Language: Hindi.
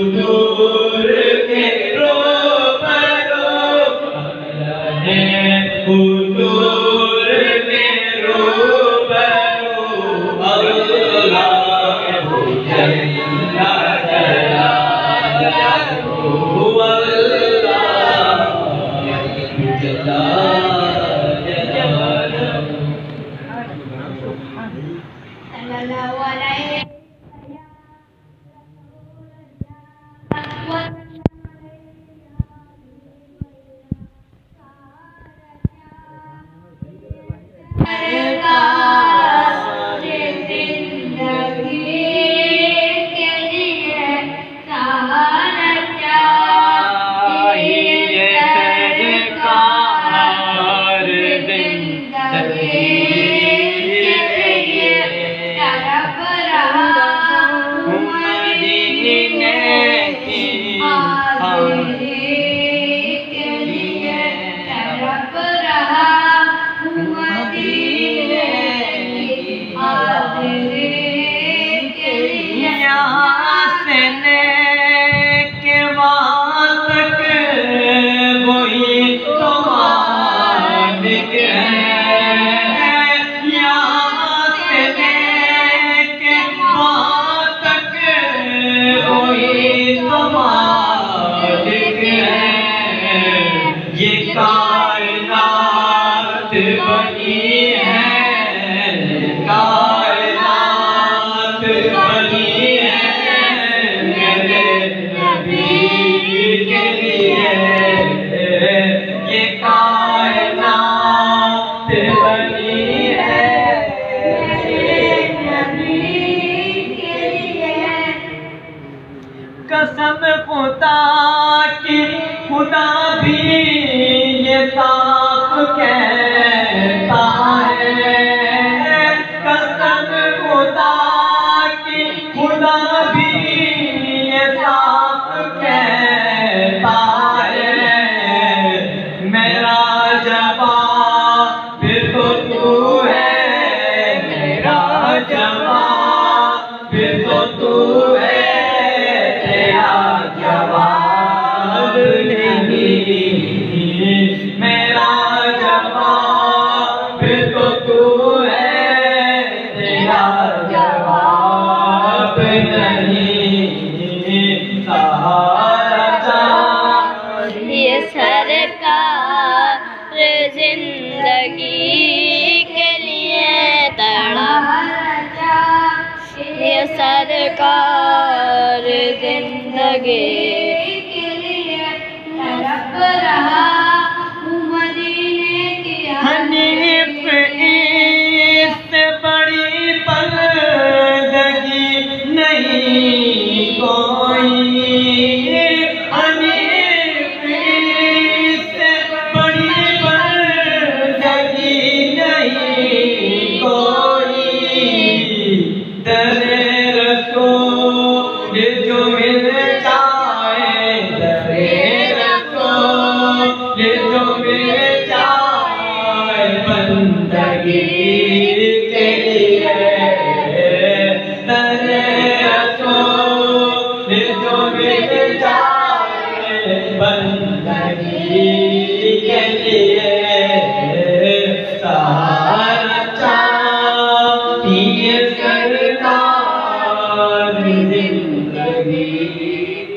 हुजूर के रूबरू हुजूर के रूबरू अल्लाह जल्ला जलालहू अल्लाह जल्ला जलालहू। सल्लल्लाहु अलैहि ये कायनात बनी है, कायनात बनी है मेरे नबी के लिए। ये कायनात बनी है मेरे नबी के लिए। कसम खुदा की खुदा भी ये साफ कहता है, कसम खुदा की खुदा भी ये साफ कहता है। मेरा जवाब तो तू है, मेरा जवाब तो तू है, तेरा जवाब नहीं। मेरा जवाब तो तू है, तेरा जवाब नहीं। सहारा ये सरकार जिंदगी के लिए तड़पा, ये सरकार जिंदगी के लिए तड़प रहा। मदीने की हनीफ इससे बड़ी बंदगी नहीं कोई, हनीफ इससे बड़ी बंदगी नहीं कोई। दरे रसूल जो मिल जाए, दरे रसूल जो मिल जाए बंदगी के लिए। दरे रसूल जो मिल जाए बंदगी के लिए।